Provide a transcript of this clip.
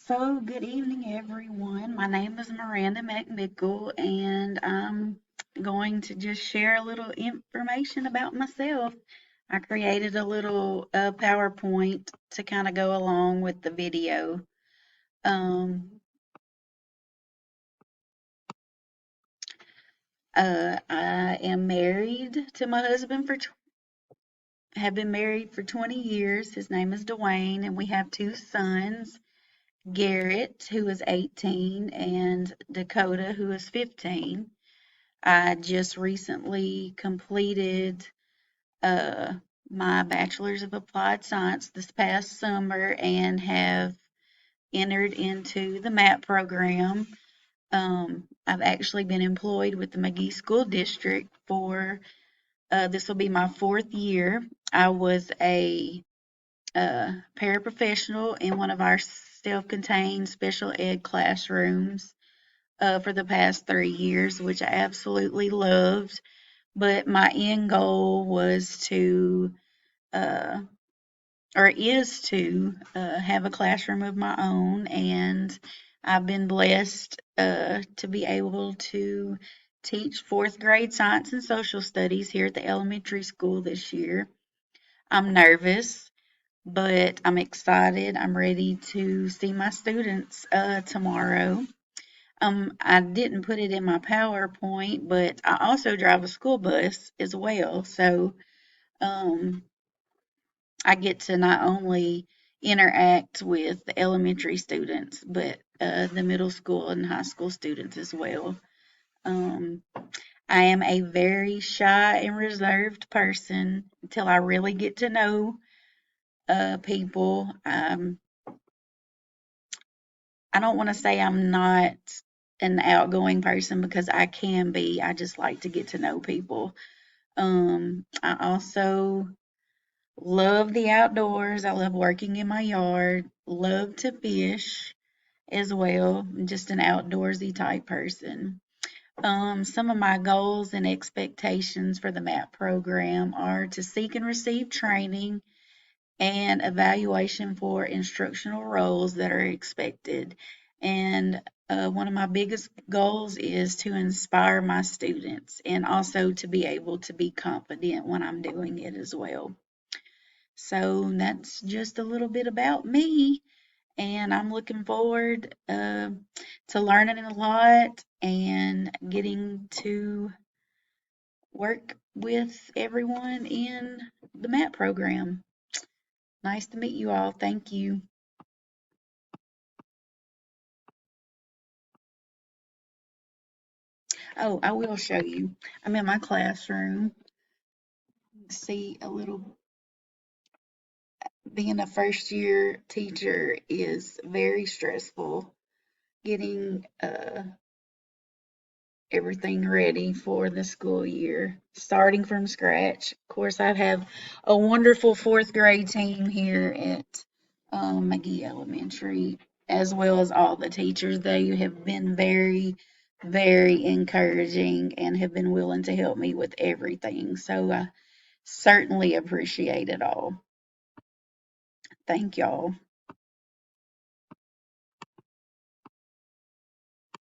Good evening, everyone. My name is Miranda McMickle, and I'm going to just share a little information about myself. I created a little PowerPoint to kind of go along with the video. Um, I am married to my husband have been married for 20 years. His name is Dwayne, and we have two sons. Garrett, who is 18, and Dakota, who is 15. I just recently completed uh, my Bachelor's of Applied Science this past summer and have entered into the MAP program. I've actually been employed with the McGee School District for this will be my fourth year. I was a paraprofessional in one of our self-contained special ed classrooms for the past 3 years, which I absolutely loved. But my end goal was to, uh, or is to, have a classroom of my own, and I've been blessed to be able to teach fourth grade science and social studies here at the elementary school this year. I'm nervous, but I'm excited. I'm ready to see my students tomorrow. I didn't put it in my PowerPoint, but I also drive a school bus as well. So, um, I get to not only interact with the elementary students, but the middle school and high school students as well. Um, I am a very shy and reserved person until I really get to know people. I don't want to say I'm not an outgoing person because I can be. I just like to get to know people. I also love the outdoors. I love working in my yard. Love to fish as well. I'm just an outdoorsy type person. Some of my goals and expectations for the MAP program are to seek and receive training and evaluation for instructional roles that are expected. And one of my biggest goals is to inspire my students and also to be able to be confident when I'm doing it as well. So that's just a little bit about me, and I'm looking forward to learning a lot and getting to work with everyone in the MAP program. Nice to meet you all. Thank you. Oh, I will show you. I'm in my classroom. See a little, being a first year teacher is very stressful. Getting everything ready for the school year, starting from scratch. Of course, I have a wonderful fourth grade team here at McGee Elementary, as well as all the teachers. They have been very, very encouraging and have been willing to help me with everything. So I certainly appreciate it all. Thank y'all.